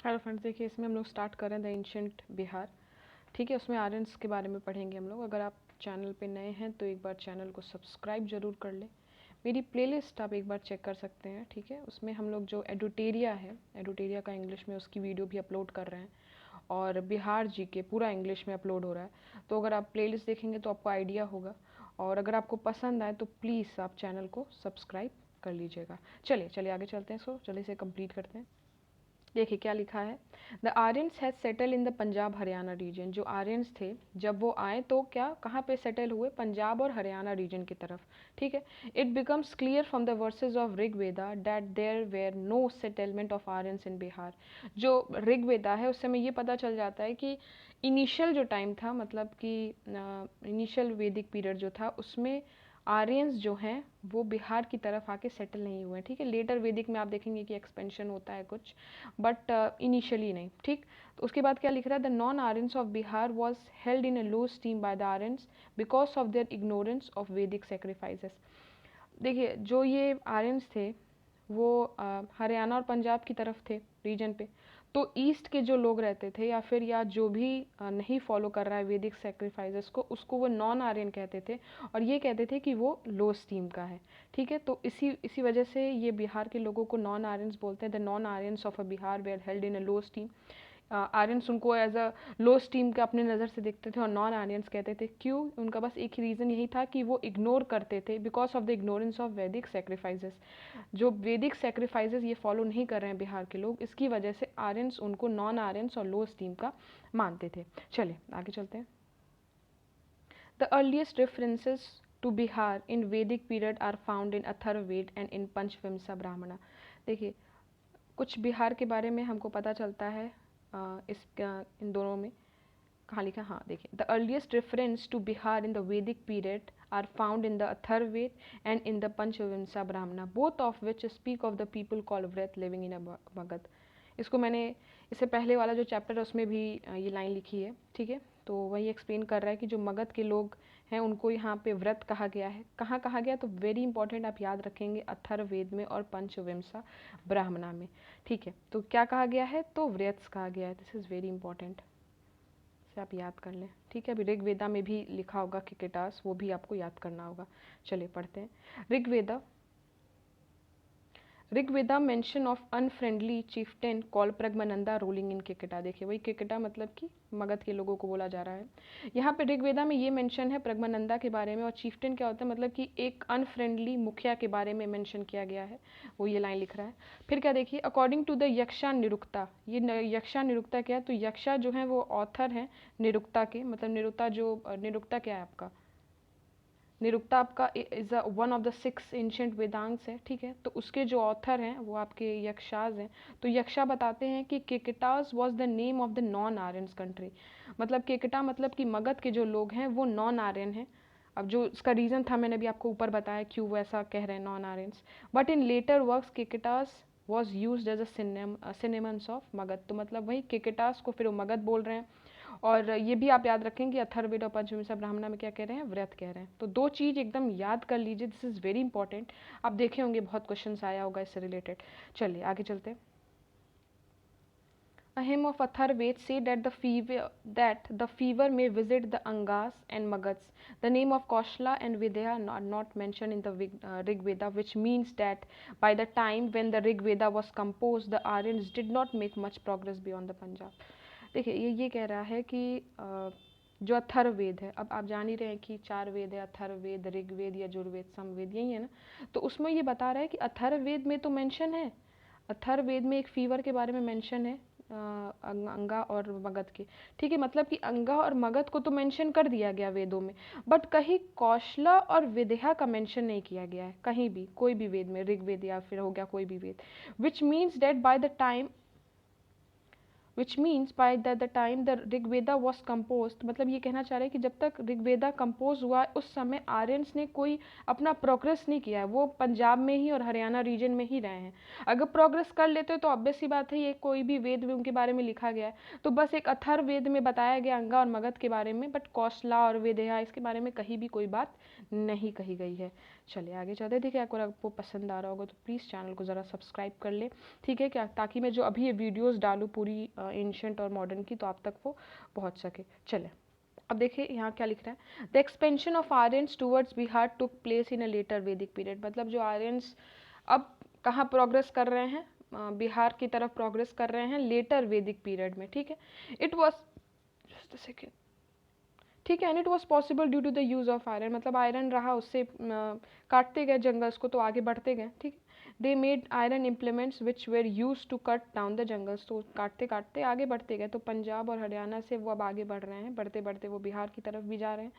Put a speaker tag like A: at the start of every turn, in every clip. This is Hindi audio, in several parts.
A: हेलो फ्रेंड्स, देखिए इसमें हम लोग स्टार्ट कर रहे हैं द एंशिएंट बिहार। ठीक है, उसमें आर्यंस के बारे में पढ़ेंगे हम लोग। अगर आप चैनल पे नए हैं तो एक बार चैनल को सब्सक्राइब जरूर कर लें। मेरी प्लेलिस्ट आप एक बार चेक कर सकते हैं। ठीक है, उसमें हम लोग जो एडुटेरिया है, एडुटेरिया का इंग्लिश में उसकी वीडियो भी अपलोड कर रहे हैं, और बिहार जी के पूरा इंग्लिश में अपलोड हो रहा है। तो अगर आप प्लेलिस्ट देखेंगे तो आपको आइडिया होगा, और अगर आपको पसंद आए तो प्लीज़ आप चैनल को सब्सक्राइब कर लीजिएगा। चलिए चलिए आगे चलते हैं। सो चलिए इसे कंप्लीट करते हैं। देखिए क्या लिखा है। The Aryans has settle in the Punjab Haryana region. जो आर्यंस थे जब वो आए तो क्या कहाँ पे सेटल हुए? पंजाब और हरियाणा रीजन की तरफ। ठीक है, it becomes clear from the verses of Rigveda that there were no settlement of Aryans in Bihar. जो ऋग्वेदा है उससे हमें ये पता चल जाता है कि इनिशियल जो टाइम था, मतलब कि इनिशियल वैदिक पीरियड जो था, उसमें आर्यंस जो हैं वो बिहार की तरफ आके सेटल नहीं हुए हैं। ठीक है, लेटर वैदिक में आप देखेंगे कि एक्सपेंशन होता है कुछ, बट इनिशियली नहीं। ठीक, तो उसके बाद क्या लिख रहा है? The non Aryans of Bihar was held in a low steam by the Aryans because of their ignorance of वैदिक सेक्रीफाइसेस। देखिए जो ये आर्यंस थे वो हरियाणा और पंजाब की तरफ थे रीजन पे। तो ईस्ट के जो लोग रहते थे या फिर या जो भी नहीं फॉलो कर रहा है वैदिक सेक्रीफाइसेस को, उसको वो नॉन आर्यन कहते थे, और ये कहते थे कि वो लो स्टीम का है। ठीक है, तो इसी वजह से ये बिहार के लोगों को नॉन आर्यंस बोलते हैं। The non Aryans of a Bihar where held in a low steam. Aryans उनको एज अ लो स्टीम का अपने नज़र से देखते थे और नॉन आर्यंस कहते थे। क्यों? उनका बस एक ही रीज़न यही था कि वो इग्नोर करते थे, because of the ignorance of वैदिक सेक्रीफाइसेस। जो वैदिक सेक्रीफाइसेस ये फॉलो नहीं कर रहे हैं बिहार के लोग, इसकी वजह से आर्यंस उनको नॉन आर्यंस और लो स्टीम का मानते थे। चलिए आगे चलते हैं। The earliest references to Bihar in Vedic period are found in Atharvaveda and in Panchavimsha Brahmana. देखिए कुछ बिहार के बारे में हमको पता चलता है इन दोनों में। कहाँ लिखा? हाँ देखिए, the earliest reference to Bihar in the Vedic period are found in the Atharvaveda and in the Panchavimsha Brahmana, both of which speak of the people called Vratya living in a Magadha. इसको मैंने इससे पहले वाला जो चैप्टर है उसमें भी ये लाइन लिखी है। ठीक है, तो वही एक्सप्लेन कर रहा है कि जो मगध के लोग हैं उनको यहाँ पे व्रत कहा गया है। कहाँ कहा गया? तो वेरी इंपॉर्टेंट, आप याद रखेंगे, अथर्ववेद में और पंचविंसा ब्राह्मणा में। ठीक है, तो क्या कहा गया है? तो व्रत्स कहा गया है। दिस इज़ वेरी इंपॉर्टेंट, से आप याद कर लें। ठीक है, अभी ऋग्वेदा में भी लिखा होगा किकेटास, वो भी आपको याद करना होगा। चलिए पढ़ते हैं। Rigveda mention of unfriendly chieftain call Pramaganda ruling in Kikata. देखिए वही किकेटा मतलब कि मगध के लोगों को बोला जा रहा है। यहाँ पे ऋग्वेदा में ये मेंशन है प्रगमनंदा के बारे में, और चीफ्टेन क्या होता है? मतलब कि एक अनफ्रेंडली मुखिया के बारे में मेंशन किया गया है, वो ये लाइन लिख रहा है। फिर क्या देखिए, अकॉर्डिंग टू द यक्षा निरुक्ता। ये यक्षा निरुक्ता क्या है? तो यक्षा जो है वो ऑथर हैं निरुक्ता के, मतलब निरुक्ता क्या है आपका? निरुक्ता आपका is one of the 6 ancient Vedangas है। ठीक है, तो उसके जो ऑथर हैं वो आपके यक्षाज हैं। तो यक्षा बताते हैं कि Kikatas was the name of the non Aryans country. मतलब केकिटा मतलब कि मगध के जो लोग हैं वो नॉन आर्यन हैं। अब जो इसका रीज़न था मैंने अभी आपको ऊपर बताया क्यों वो ऐसा कह रहे हैं non Aryans. But in later works Kikatas was use as a synonyms of Magadha. तो मतलब वही केकिटास को फिर वो मगध बोल रहे हैं। और ये भी आप याद रखें कि अथर्ववेद और पंचविंसा ब्राह्मणा में क्या कह रहे हैं? व्रत कह रहे हैं। तो दो चीज़ एकदम याद कर लीजिए, दिस इज़ वेरी इंपॉर्टेंट। आप देखे होंगे बहुत क्वेश्चन आया होगा इससे रिलेटेड। चलिए आगे चलते हैं। A hymn of Atharved say that the fever may visit the Angas and Magads. The name of Koshla and Vidya are not mentioned in the Rig Veda, which means that by the time when the Rig Veda was composed, the Aryans did not make much progress beyond the Punjab. देखिए ये कह रहा है कि जो अथर्ववेद है, अब आप जान ही रहे हैं कि 4 वेद है, अथर्ववेद, ऋग्वेद, यजुर्वेद, समवेद, यही है ना। तो उसमें ये बता रहा है कि अथर्ववेद में तो मेंशन है, अथर्ववेद में एक फीवर के बारे में मेंशन है अंगा और मगध के। ठीक है, मतलब कि अंगा और मगध को तो मेंशन कर दिया गया वेदों में, बट कहीं कौशला और विदेहा का मेंशन नहीं किया गया है कहीं भी, कोई भी वेद में, ऋग्वेद या फिर हो गया कोई भी वेद। Which means date by the time which means by the time the Rigveda was compose, मतलब ये कहना चाह रहे हैं कि जब तक ऋग्वेदा कंपोज हुआ उस समय आर्यंस ने कोई अपना प्रोग्रेस नहीं किया है, वो पंजाब में ही और हरियाणा रीजन में ही रहे हैं। अगर प्रोग्रेस कर लेते तो ऑब्वियस सी बात है, ये कोई भी वेद में उनके बारे में लिखा गया है तो बस एक अथर्ववेद में बताया गया अंगा और मगध के बारे में, बट कौशला और विदेहा इसके बारे में कहीं भी कोई बात नहीं कही गई है। चलिए आगे चलते। देखिए अगर आपको पसंद आ रहा होगा तो प्लीज़ चैनल को ज़रा सब्सक्राइब कर ले, ठीक है क्या, ताकि मैं जो अभी ये वीडियोस डालूँ पूरी एंशिएंट और मॉडर्न की तो आप तक वो पहुंच सके। चले अब देखिए यहाँ क्या लिख रहा है, the expansion of Aryans towards Bihar took place in a later Vedic period, मतलब जो आर्यंस अब कहाँ प्रोग्रेस कर रहे हैं, बिहार की तरफ प्रोग्रेस कर रहे हैं लेटर वैदिक पीरियड में, ठीक है। It was just a second, ठीक है, and it was possible due to the use of iron, मतलब आयरन रहा, उससे काटते गए जंगल्स को तो आगे बढ़ते गए, ठीक है। They made iron implements which were used to cut down the jungles, तो काटते काटते आगे बढ़ते गए, तो पंजाब और हरियाणा से वो अब आगे बढ़ रहे हैं, बढ़ते बढ़ते वो बिहार की तरफ भी जा रहे हैं।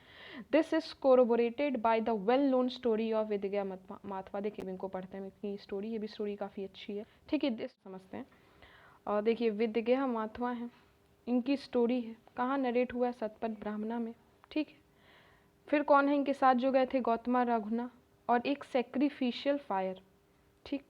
A: This is corroborated by the well known story of Videgha Mathava. देखिए इनको पढ़ते हैं इनकी स्टोरी, ये भी स्टोरी काफ़ी अच्छी है, ठीक है, दिस समझते हैं। और देखिए विदिगा माथवा है, इनकी स्टोरी है, कहाँ नरेट हुआ है, सतपथ ब्राह्मणा में, ठीक है। फिर कौन है इनके साथ जो गए थे, गौतमा रघुना, और एक सेक्रीफिशियल फायर, ठीक।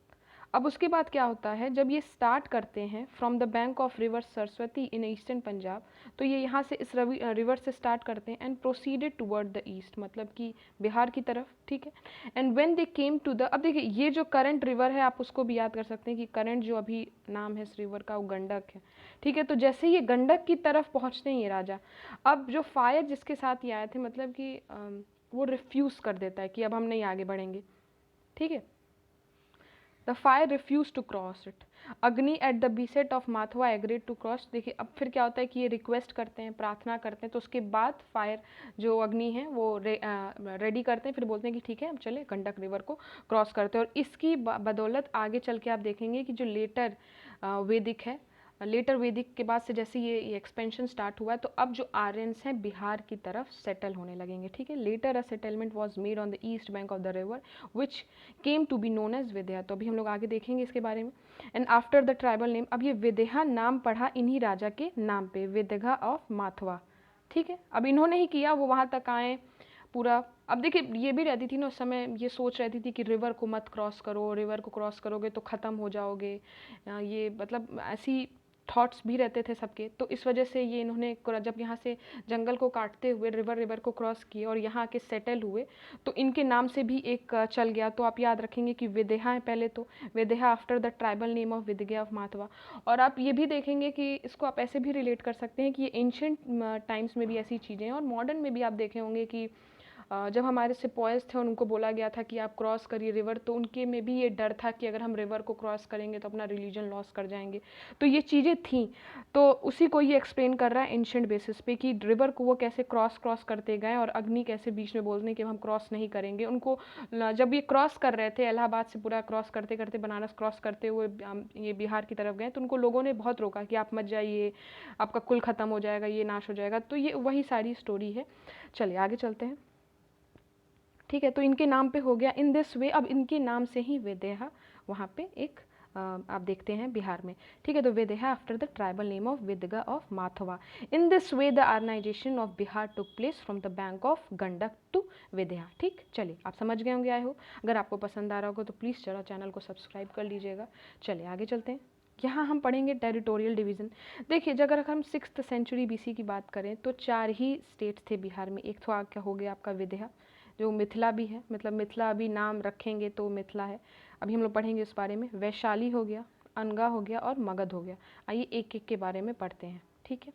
A: अब उसके बाद क्या होता है, जब ये स्टार्ट करते हैं from the bank of river Saraswati in eastern Punjab, तो ये यहाँ से इस रिवर से स्टार्ट करते हैं and proceeded toward the east, मतलब कि बिहार की तरफ, ठीक है। And when they came to the, अब देखिए ये जो करंट रिवर है आप उसको भी याद कर सकते हैं कि करंट जो अभी नाम है इस रिवर का वो गंडक है, ठीक है। तो जैसे ये गंडक की तरफ पहुँचते हैं ये राजा, अब जो फायर जिसके साथ ये आए थे, मतलब कि वो रिफ्यूज़ कर देता है कि अब हम नहीं आगे बढ़ेंगे, ठीक है। The fire refused to cross it. अग्नि at the behest of माथवा agreed to cross. देखिए अब फिर क्या होता है कि ये रिक्वेस्ट करते हैं, प्रार्थना करते हैं, तो उसके बाद फायर जो अग्नि है वो रेडी करते हैं, फिर बोलते हैं कि ठीक है हम चले गंडक रिवर को क्रॉस करते हैं। और इसकी बदौलत आगे चल के आप देखेंगे कि जो लेटर वैदिक है, लेटर वैदिक के बाद से जैसे ये एक्सपेंशन स्टार्ट हुआ है, तो अब जो आर्यंस हैं बिहार की तरफ सेटल होने लगेंगे, ठीक है। Later a settlement was made on the east bank of the river which came to be known as Videha, तो अभी हम लोग आगे देखेंगे इसके बारे में। And after the tribal name, अब ये विदेहा नाम पढ़ा इन्हीं राजा के नाम पे, विदेहा ऑफ माथवा, ठीक है। अब इन्होंने ही किया, वो वहाँ तक आए पूरा। अब देखिए ये भी रहती थी ना उस समय, ये सोच रहती थी कि रिवर को मत क्रॉस करो, रिवर को क्रॉस करोगे तो ख़त्म हो जाओगे, ये मतलब ऐसी थॉट्स भी रहते थे सबके। तो इस वजह से ये इन्होंने जब यहाँ से जंगल को काटते हुए रिवर को क्रॉस किए और यहाँ के सेटल हुए, तो इनके नाम से भी एक चल गया। तो आप याद रखेंगे कि विदेहा है पहले, तो Videha after the tribal name of Videgha of Mathava. और आप ये भी देखेंगे कि इसको आप ऐसे भी रिलेट कर सकते हैं कि ये एंशिएंट टाइम्स में भी ऐसी चीज़ें हैं, और मॉडर्न में भी आप देखे होंगे कि जब हमारे सिपॉयज थे और उनको बोला गया था कि आप क्रॉस करिए रिवर, तो उनके में भी ये डर था कि अगर हम रिवर को क्रॉस करेंगे तो अपना रिलीजन लॉस कर जाएंगे। तो ये चीज़ें थी, तो उसी को ये एक्सप्लेन कर रहा है एंशिएंट बेसिस पे कि रिवर को वो कैसे क्रॉस करते गए, और अग्नि कैसे बीच में बोलने कि हम क्रॉस नहीं करेंगे। उनको जब ये क्रॉस कर रहे थे इलाहाबाद से पूरा क्रॉस करते करते बनारस क्रॉस करते हुए ये बिहार की तरफ गए, तो उनको लोगों ने बहुत रोका कि आप मत जाइए, आपका कुल ख़त्म हो जाएगा, ये नाश हो जाएगा। तो ये वही सारी स्टोरी है। चलिए आगे चलते हैं, ठीक है। तो इनके नाम पे हो गया इन दिस वे, अब इनके नाम से ही विदेहा वहाँ पे एक आप देखते हैं बिहार में, ठीक है। तो Videha after the tribal name of Videgha of Mathava. In this way the organisation of Bihar took place from the bank of Gandak to Videha, ठीक। चलिए आप समझ गए होंगे, आए हो। अगर आपको पसंद आ रहा होगा तो प्लीज़ चलो चैनल को सब्सक्राइब कर लीजिएगा। चलिए आगे चलते हैं, यहाँ हम पढ़ेंगे टेरिटोरियल डिवीज़न। देखिए अगर हम 6th सेंचुरी BC की बात करें तो 4 ही स्टेट थे बिहार में। एक तो क्या हो गया आपका विदेहा, जो मिथिला भी है, मतलब मिथिला अभी नाम रखेंगे तो मिथिला है, अभी हम लोग पढ़ेंगे इस बारे में। वैशाली हो गया, अनगा हो गया और मगध हो गया। आइए एक एक के बारे में पढ़ते हैं, ठीक है।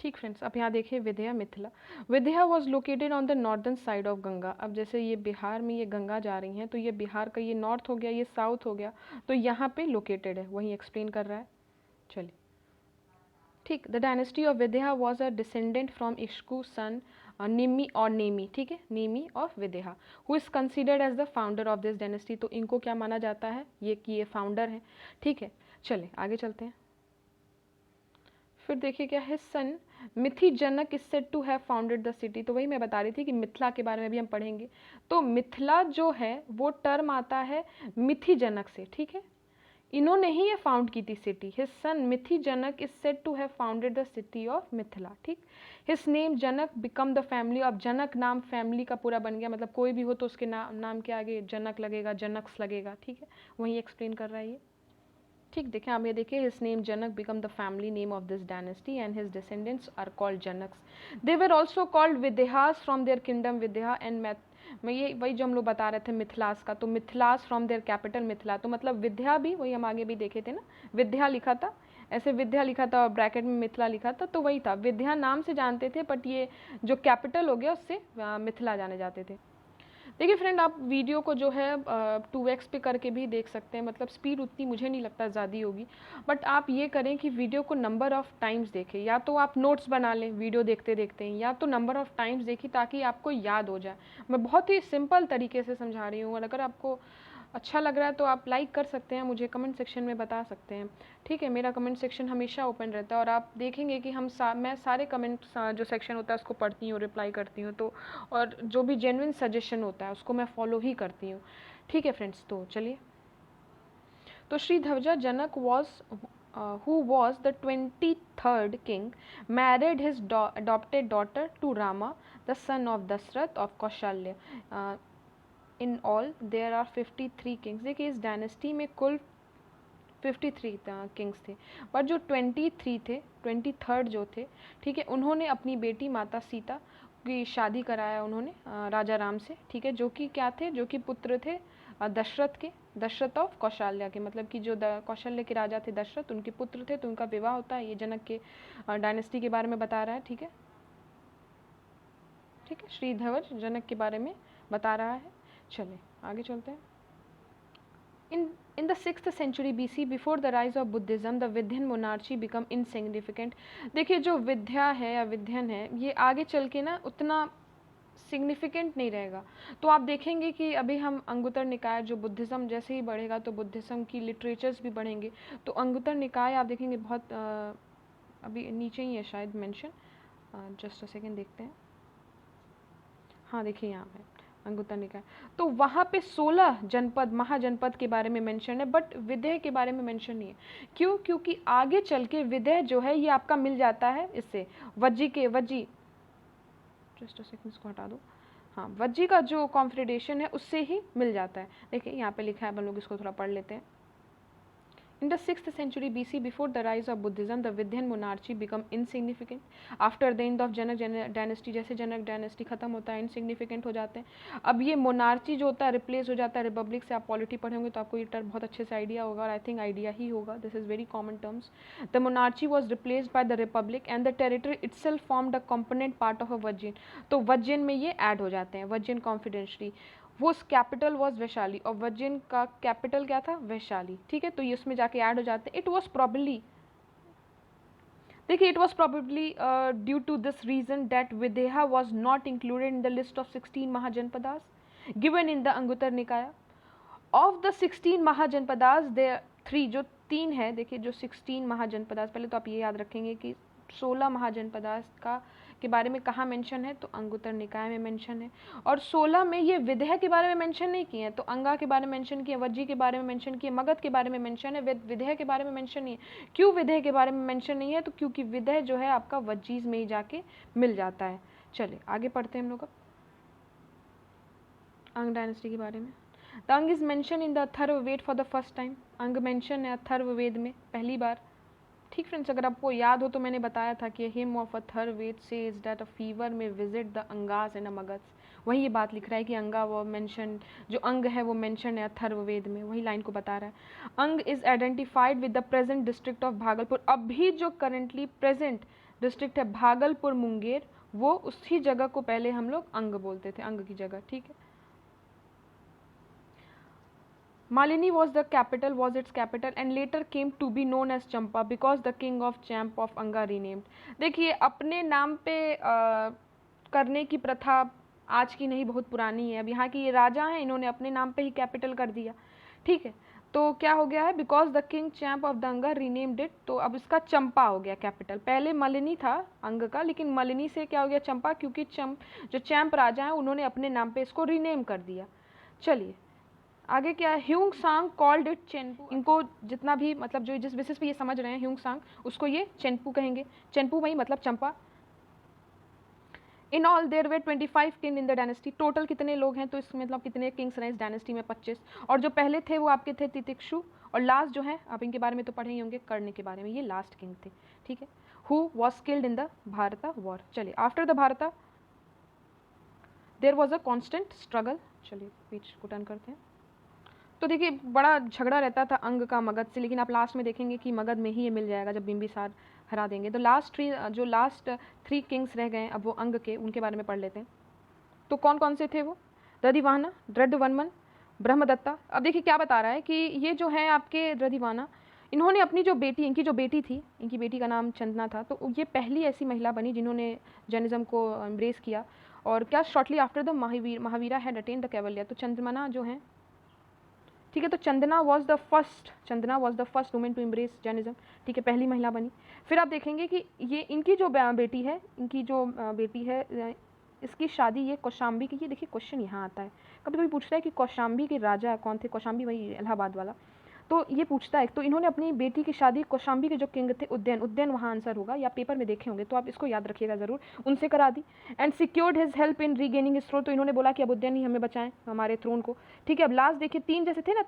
A: ठीक फ्रेंड्स, अब यहाँ देखिए Videha Mithila. Videha was located on the northern side of Ganga. अब जैसे ये बिहार में ये गंगा जा रही हैं, तो ये बिहार का ये नॉर्थ हो गया, ये साउथ हो गया, तो यहाँ पे लोकेटेड है, वही एक्सप्लेन कर रहा है। चलिए ठीक, the dynasty of Videha was a descendant from Ikshvaku son Nimi और नेमी, ठीक है, Nemi of Videha, who is considered as the founder of this dynasty. तो इनको क्या माना जाता है, ये कि ये फाउंडर है, ठीक है। चले आगे चलते हैं। फिर देखिए क्या है, son Mithi Janaka is said to have founded the city. तो वही मैं बता रही थी कि मिथिला के बारे में भी हम पढ़ेंगे। तो मिथिला जो है वो टर्म आता है मिथि जनक से, ठीक है। इन्होंने ही ये फाउंड की थी city. His son Mithi Janaka is said to have founded the city of Mithila. ठीक, his name Janaka become the family. अब जनक नाम फैमिली का पूरा बन गया, मतलब कोई भी हो तो उसके नाम के आगे जनक लगेगा, जनक्स लगेगा। ठीक है, वही एक्सप्लेन कर रहा है ये। ठीक, देखें आप ये देखिए, his name Janaka become the family name of this dynasty and his descendants are called Janakas. They were also called Videhas from their kingdom Videha and मैं ये वही जो हम लोग बता रहे थे मिथिलास का, तो मिथिलास फ्रॉम देयर कैपिटल मिथिला, तो मतलब विद्या भी वही हम आगे भी देखे थे ना, विद्या लिखा था ऐसे, विद्या लिखा था और ब्रैकेट में मिथिला लिखा था, तो वही था, विद्या नाम से जानते थे, बट ये जो कैपिटल हो गया उससे मिथिला जाने जाते थे। देखिए फ्रेंड, आप वीडियो को जो है 2x पे करके भी देख सकते हैं, मतलब स्पीड उतनी मुझे नहीं लगता ज़्यादा होगी, बट आप ये करें कि वीडियो को नंबर ऑफ़ टाइम्स देखें, या तो आप नोट्स बना लें वीडियो देखते देखते हैं, या तो नंबर ऑफ़ टाइम्स देखिए ताकि आपको याद हो जाए। मैं बहुत ही सिंपल तरीके से समझा रही हूँ, और अगर आपको अच्छा लग रहा है तो आप लाइक कर सकते हैं, मुझे कमेंट सेक्शन में बता सकते हैं। ठीक है, मेरा कमेंट सेक्शन हमेशा ओपन रहता है, और आप देखेंगे कि मैं सारे कमेंट जो सेक्शन होता है उसको पढ़ती हूँ, रिप्लाई करती हूँ, तो और जो भी जेन्युइन सजेशन होता है उसको मैं फॉलो ही करती हूँ। ठीक है फ्रेंड्स, तो चलिए, तो श्री ध्वजा जनक who was the 23rd king, married his adopted daughter to Rama, the son of Dasrath of Kaushalya. In all there are 53 kings. देखिए इस डायनेस्टी में कुल 53 किंग्स थे, बट जो 23 थे, 23rd जो थे, ठीक है, उन्होंने अपनी बेटी माता सीता की शादी कराया उन्होंने राजा राम से। ठीक है, जो कि क्या थे, जो कि पुत्र थे दशरथ के, दशरथ ऑफ कौशल्या के, मतलब कि जो कौशल्य के राजा थे दशरथ, उनके पुत्र थे, तो उनका विवाह होता है। ये जनक के डायनेस्टी के बारे में बता रहा है। ठीक है, ठीक है, श्रीध्वज जनक के बारे में बता रहा है। चलिए आगे चलते हैं। In the 6th century BC, before the rise of Buddhism, the Vidyan monarchy become insignificant. देखिए जो विद्या है या विध्यन है, ये आगे चल के ना उतना सिग्निफिकेंट नहीं रहेगा। तो आप देखेंगे कि अभी हम अंगुत्तर निकाय, जो बुद्धिज़्म जैसे ही बढ़ेगा तो बुद्धिज़्म की लिटरेचर्स भी बढ़ेंगे, तो अंगुत्तर निकाय आप देखेंगे बहुत अभी नीचे ही है शायद मेंशन, जस्ट अ सेकेंड देखते हैं। हाँ देखिए यहाँ पे अंगुत्तर निकाय, तो वहाँ पे 16 जनपद महाजनपद के बारे में मेंशन है, बट विदेह के बारे में मेंशन नहीं है। क्यों? क्योंकि आगे चल के विदेह जो है ये आपका मिल जाता है इससे वज्जी, जस्ट अ सेकंड इसको हटा दो, हाँ, वज्जी का जो कॉन्फेडरेशन है उससे ही मिल जाता है। देखिए यहाँ पे लिखा है, हम लोग इसको थोड़ा पढ़ लेते हैं। In the 6th century BC, before the rise of Buddhism, the Vidyan monarchy become insignificant. After the end of Janak dynasty, जैसे जनक डायनेस्टी खत्म होता है, insignificant हो जाते हैं। अब ये मोनार्ची जो होता है रिप्लेस हो जाता है रिपब्लिक से। आप पॉलिटी पढ़ेंगे तो आपको ये टर्म बहुत अच्छे से आइडिया होगा, और आई थिंक आइडिया ही होगा, this is very common terms. The monarchy was replaced by the republic and the territory itself formed a component part of a Vajji. तो वज्जिन में ये ऐड हो जाते हैं, वज्जिन कॉन्फिडेंशली। वो कैपिटल वॉज वैशाली, और वज्जिन का कैपिटल क्या था? वैशाली। ठीक है, तो ये उसमें जाके ऐड हो जाते हैं। इट वॉज प्रॉबली, देखिए, it was probably due to this reason that Videha was not included in the list of 16 mahajanapadas given in the Anguttara Nikaya. Of the 16 mahajanapadas दे 3, जो 3 है, देखिए जो 16 महाजनपदास, पहले तो आप ये याद रखेंगे कि 16 महाजनपदास का के बारे में कहाँ मेंशन है, तो अंगुत्तर निकाय में मेंशन है। और 16 में ये विदेह के बारे में मेंशन नहीं किए हैं, तो अंगा के बारे में मेंशन किए, वज्जी के बारे में मेंशन किए, मगध के बारे में मेंशन है, विदेह के बारे में मेंशन नहीं है। क्यों विदेह के बारे में मेंशन नहीं है? तो क्योंकि विदेह जो है आपका वज्जीज में ही जाके मिल जाता है। चलिए आगे पढ़ते हैं हम लोग अंग डायनेस्टी के बारे में। द अंग is mention in the Atharvaveda for the first time. अंग मेंशन है अथर्ववेद में पहली बार। ठीक फ्रेंड्स, अगर आपको याद हो तो मैंने बताया था कि him of Atharvaveda says that a fever में विजिट द अंगास एंड मगध्स। वही ये बात लिख रहा है कि अंगा वो मेंशन, जो अंग है वो मेंशन है अथर्ववेद में, वही लाइन को बता रहा है। अंग is identified with the present district of Bhagalpur. अभी जो करेंटली प्रेजेंट डिस्ट्रिक्ट है भागलपुर मुंगेर, वो उसी जगह को पहले हम लोग अंग बोलते थे, अंग की जगह। ठीक है, Malini was its capital and later came to be known as Champa because the king of Champ of Anga renamed. देखिए अपने नाम पे करने की प्रथा आज की नहीं, बहुत पुरानी है। अब यहाँ की ये राजा हैं, इन्होंने अपने नाम पे ही कैपिटल कर दिया। ठीक है, तो क्या हो गया है, because the king champ of the अंगा रीनेम्ड इट, तो अब इसका चंपा हो गया कैपिटल। पहले मलिनी था अंग का, लेकिन मलिनी से क्या हो गया चंपा, क्योंकि जो चैम्प राजा हैं उन्होंने अपने नाम पे इसको रीनेम कर दिया। चलिए आगे क्या है, ह्यूंग सांग कॉल्ड इट चेनपू, इनको जितना भी मतलब जो जिस बेसिस पे ये समझ रहे हैं ह्यूंग सांग, उसको ये चेनपू कहेंगे। चेनपू वही मतलब Champa. In all there were 25 king in the dynasty, total कितने लोग हैं तो इसमें मतलब कितने किंग्स रहे इस डायनेस्टी में, 25। और जो पहले थे वो आपके थे तितिक्षु, और लास्ट जो है आप इनके बारे में तो पढ़े ही होंगे, कर्ण के बारे में, ये लास्ट किंग थे, ठीक है। Who was killed in the Bharata war. चलिए, after the Bharata there was a constant struggle. चलिए पेज को टर्न करते हैं। तो देखिए बड़ा झगड़ा रहता था अंग का मगध से, लेकिन आप लास्ट में देखेंगे कि मगध में ही ये मिल जाएगा जब बिंबिसार हरा देंगे। तो लास्ट थ्री किंग्स रह गए अब वो अंग के, उनके बारे में पढ़ लेते हैं। तो कौन कौन से थे वो, दधिवाहना, दृढ़वर्मन, ब्रह्मदत्ता। अब देखिए क्या बता रहा है कि ये जो है आपके दधिवाहना, इन्होंने अपनी जो बेटी, इनकी जो बेटी थी, इनकी बेटी का नाम चंदना था, तो ये पहली ऐसी महिला बनी जिन्होंने जैनिज्म को एम्ब्रेस किया। और क्या, shortly after the Mahavira had attain the kaivalya, तो चंद्रमना जो है, ठीक है, तो Chandana was the first women to embrace Jainism, ठीक है, पहली महिला बनी। फिर आप देखेंगे कि ये इनकी जो बेटी है, इसकी शादी ये कौशाम्बी की, ये देखिए क्वेश्चन यहाँ आता है, कभी कभी पूछता है कि कौशाम्बी के राजा कौन थे, कौशाम्बी वही इलाहाबाद वाला, तो ये पूछता है। तो इन्होंने अपनी बेटी की शादी कौशाम्बी के जो किंग थे, उद्यन वहाँ आंसर होगा, या पेपर में देखे होंगे तो आप इसको याद रखिएगा ज़रूर, उनसे करा दी। And secured his help in regaining his throne, तो इन्होंने बोला कि अब उद्यन ही हमें बचाएं हमारे थ्रोन को, ठीक है। अब लास्ट देखिए, तीन जैसे थे ना,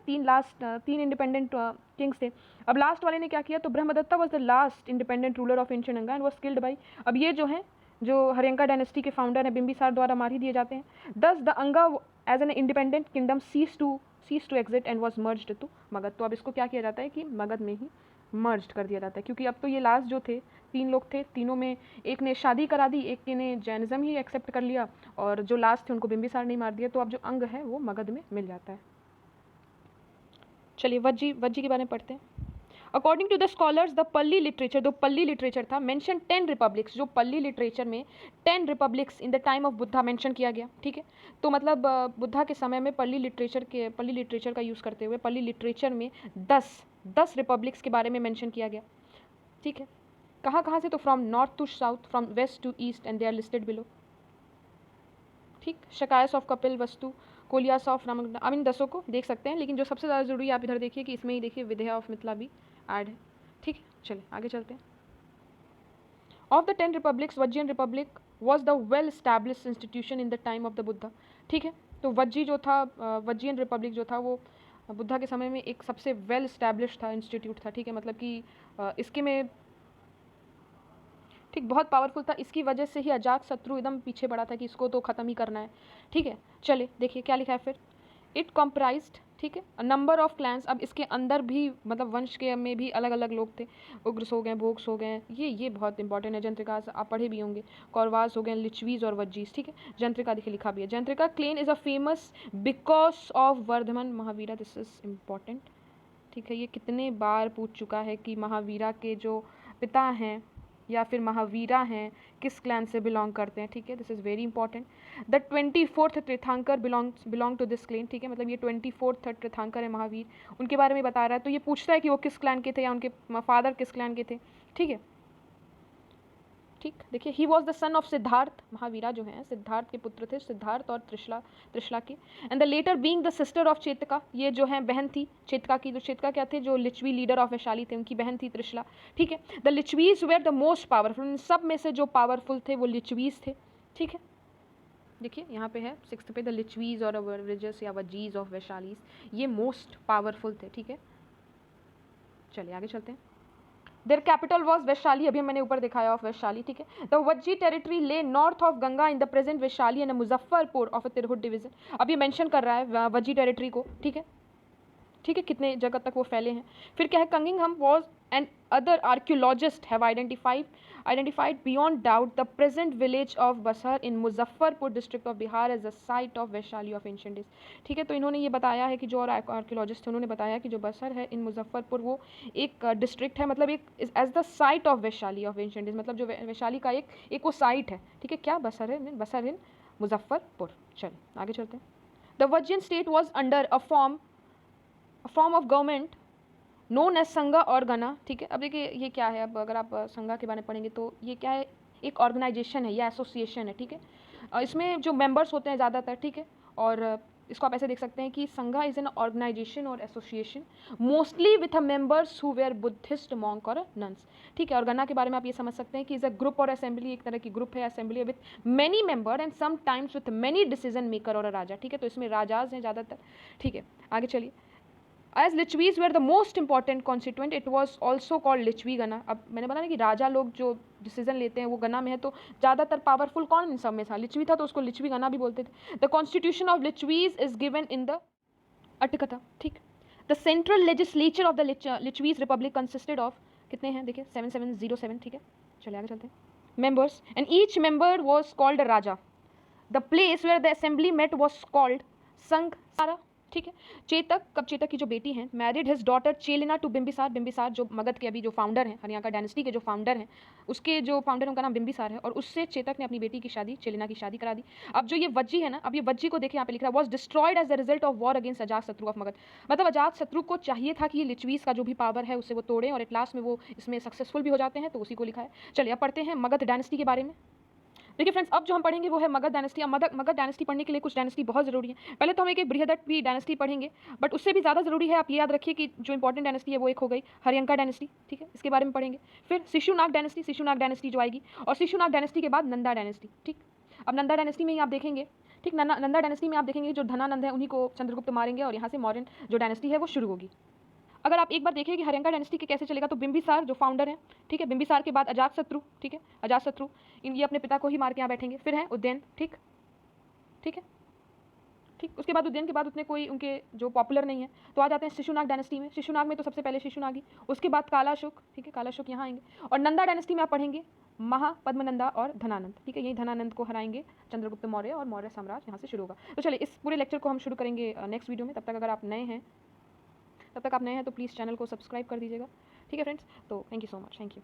A: तीन इंडिपेंडेंट किंग्स थे, अब लास्ट वाले ने क्या किया, तो Brahmadatta was the last independent ruler of ancient Ganga and was killed by, अब ये जो है जो हर्यंका डायनेस्टी के फाउंडर है बिंबिसार द्वारा मार ही दिए जाते हैं। Thus the Anga as an independent kingdom cease to exit and was merged to Magadha, तो अब इसको क्या किया जाता है कि मगध में ही मर्ज्ड कर दिया जाता है, क्योंकि अब तो ये लास्ट जो थे, तीन लोग थे, तीनों में एक ने शादी करा दी, एक ने जैनिज्म ही एक्सेप्ट कर लिया, और जो लास्ट थे उनको बिंबिसार नहीं मार दिया, तो अब जो अंग है वो मगध में मिल जाता है। चलिए वज्जी के बारे में पढ़ते हैं। According to the scholars the Pali literature, जो पल्ली लिटरेचर था, मेंशन 10 रिपब्लिक्स, जो पल्ली लिटरेचर में 10 republics in the time of Buddha mention किया गया, ठीक है। तो मतलब बुद्धा के समय में पल्ली लिटरेचर का यूज़ करते हुए पल्ली लिटरेचर में 10 रिपब्लिक्स के बारे में मेंशन किया गया, ठीक है। कहाँ से, तो from north to south, from west to east, and they are listed below, ठीक। Shakyas of Kapilavastu, Koliyas of Ramgarh, I mean 10 को देख सकते हैं, लेकिन जो सबसे ज़्यादा जरूरी है आप इधर देखिए कि इसमें ही देखिए विदेहा ऑफ मिथिला भी ऐड है, ठीक है। चलिए आगे चलते हैं। Of the 10 republics Vajjian republic was the well established institution in the time of the Buddha, ठीक है। तो वज्जियन रिपब्लिक जो था वो बुद्धा के समय में एक सबसे वेल स्टैब्लिश था, इंस्टीट्यूट था, ठीक है। मतलब कि इसके में, ठीक, बहुत पावरफुल था, इसकी वजह से ही अजात शत्रु एकदम पीछे बढ़ा था कि इसको तो ख़त्म ही करना है, ठीक है। चलिए देखिए क्या लिखा है फिर, इट कॉम्प्राइज्ड, ठीक है, नंबर ऑफ क्लैंस, अब इसके अंदर भी मतलब वंश के में भी अलग अलग लोग थे, उग्रस हो गए, भोग्स हो गए, ये बहुत इंपॉर्टेंट है, जंत्रिका आप पढ़े भी होंगे, कौरवास हो गए, लिच्छवीज और वज्जीस, ठीक है। जंत्रिका देखिए लिखा भी है, Jnatrika clan is a famous because of Vardhaman Mahavira, this is important, ठीक है। ये कितने बार पूछ चुका है कि महावीरा के जो पिता हैं या फिर महावीरा हैं किस क्लैन से बिलोंग करते हैं, ठीक है। This is very important. The 24th तीर्थंकर बिलोंग टू दिस क्लैन, ठीक है, मतलब ये 24th तीर्थंकर है महावीर, उनके बारे में बता रहा है। तो ये पूछता है कि वो किस क्लैन के थे या उनके फादर किस क्लैन के थे, ठीक है, ठीक। देखिए he was the son of Siddharth, Mahavira जो हैं सिद्धार्थ के पुत्र थे, सिद्धार्थ और त्रिशला के। And the latter being the sister of Chetaka, ये जो है बहन थी चेतका की, जो चेतका क्या थे, जो लिच्छवी लीडर ऑफ वैशाली थे, उनकी बहन थी त्रिशला, ठीक है। The Lichchhavis were the most powerful, इन सब में से जो पावरफुल थे वो लिच्छवीज थे, ठीक है। देखिए यहाँ पे है 6th पे, द लिच्छवीज और वज्जियस या वज्जीज ऑफ वैशालीज, ये मोस्ट पावरफुल थे, ठीक है। चलिए आगे चलते हैं। देयर कैपिटल वॉज वैशाली, अभी मैंने ऊपर दिखाया ऑफ वैशाली, ठीक है। द वज्जी टेरिटरी ले north of Ganga in the present Vaishali and Muzaffarpur of a Tirhut division, अब ये मेंशन कर रहा है वज्जी टेरिटरी को, ठीक है, ठीक है, कितने जगह तक वो फैले हैं। फिर क्या है, कंगिंगहम was and other archaeologists have identified beyond doubt the present village of Basarh in Muzaffarpur district of Bihar as a site of Vaishali of ancient days, ठीक है। तो इन्होंने ये बताया है कि जो और आर्क्योलॉजिस्ट थे उन्होंने बताया कि जो बसर है इन मुजफ्फरपुर वो एक डिस्ट्रिक्ट है, मतलब एक as the site of Vaishali of ancient days, मतलब जो वैशाली का एक वो साइट है, ठीक है। क्या, बसर इन मुजफ्फरपुर। चलिए आगे चलते हैं। The Vajjian state was under a form of government known as sangha और गना, ठीक है। अब देखिए ये क्या है, अब अगर आप संघा के बारे में पढ़ेंगे तो ये क्या है, एक ऑर्गेनाइजेशन है या एसोसिएशन है, ठीक है। इसमें जो मेंबर्स होते हैं ज़्यादातर, ठीक है, और इसको आप ऐसे देख सकते हैं कि संघा इज एन ऑर्गेनाइजेशन और association mostly with a members who were Buddhist monk और नन्स। ठीक है, और गणना के बारे में आप ये समझ सकते हैं कि इज अ ग्रुप और असेंबली, एक तरह की ग्रुप है assembly with many member and sometimes with many decision maker और अ राजा। ठीक है, तो इसमें राजाज हैं ज़्यादातर। ठीक है, आगे चलिए। As Lichvis were the most important constituent, it was also called Licchavi गणा। अब मैंने बताया ना कि राजा लोग जो डिसीजन लेते हैं वो गणा में है, तो ज़्यादातर पावरफुल कौन इन सब में था? लिच्छवी था, तो उसको लिच्छवी गणा भी बोलते थे। The constitution of Lichchhavis is given in the Atthakatha. ठीक, the central legislature of the Lichchhavis republic consisted of, कितने हैं देखिए, 7707। ठीक है, चलिए आगे चलते हैं। Members and each member was called raja. The place where the assembly met was called Sangha Sara. ठीक है, चेतक, कब चेतक की जो बेटी हैं, married his daughter Chellana to Bimbisara. Bimbisara जो मगध के अभी जो फाउंडर हैं, हरियाणा का डायनेस्टी के जो फाउंडर हैं, उसके जो फाउंडर उनका नाम बिंबिसार है, और उससे चेतक ने अपनी बेटी की शादी, चेलिना की शादी करा दी। अब जो ये वज्जी है ना, अब ये वज्जी को देखिए यहाँ पे लिख रहा है, was destroyed as the result of war against Ajatashatru of Magadh. मतलब अजात शत्रु को चाहिए था कि ये लिच्छवीज का जो भी पावर है उससे वो तोड़ें, और एट लास्ट में वो इसमें सक्सेसफुल भी हो जाते हैं, तो उसी को लिखा है। चलिए अब पढ़ते हैं मगध डायनेस्टी के बारे में। देखिए फ्रेंड्स, अब जो हम पढ़ेंगे वो है मगध डायनेस्टी। मगध डायनेस्टी पढ़ने के लिए कुछ डायनेस्टी बहुत जरूरी है। पहले तो हम एक बृहदत्व डायनेस्टी पढ़ेंगे, बट उससे भी ज़्यादा जरूरी है, आप ये याद रखिए कि जो इंपॉर्टेंट डायनेस्टी है वो एक हो गई हरियंका डायनेस्टी। ठीक है, इसके बारे में पढ़ेंगे। फिर शिशुनाग डायनेस्टी जो आएगी, और शिशुनाग डायनेस्टी के बाद नंदा डायनेस्टी। ठीक, अब नंदा डायनेस्टी में ही आप देखेंगे, ठीक, नंदा डायनेस्टी में आप देखेंगे जो धनानंद है उन्हीं को चंद्रगुप्त मारेंगे, और यहाँ से मौर्यन जो डायनेस्टी है वो शुरू होगी। अगर आप एक बार देखिए कि हरियंका डायनेस्टी के कैसे चलेगा, तो बिंबिसार जो फाउंडर हैं, ठीक है, बिंबिसार के बाद अजातशत्रु। ठीक है, अजातशत्रु ये अपने पिता को ही मार के यहाँ बैठेंगे। फिर है उदयन। ठीक, ठीक है, ठीक, उसके बाद उदयन के बाद उतने कोई उनके जो पॉपुलर नहीं है, तो आ जाते हैं शिशुनाग डायनेस्टी में। शिशुनाग में तो सबसे पहले शिशुनागी, उसके बाद कालाशोक। ठीक है, कालाशोक यहाँ आएंगे, और नंदा डायनेस्टी में आप पढ़ेंगे महापद्मनंदा और धनानंद। ठीक है, यही धनानंद को हराएंगे चंद्रगुप्त मौर्य, और मौर्य साम्राज्य यहाँ से शुरू होगा। तो चलिए इस पूरे लेक्चर को हम शुरू करेंगे नेक्स्ट वीडियो में। तब तक अगर आप नए हैं तो प्लीज़ चैनल को सब्सक्राइब कर दीजिएगा। ठीक है फ्रेंड्स, तो thank you so much, thank you.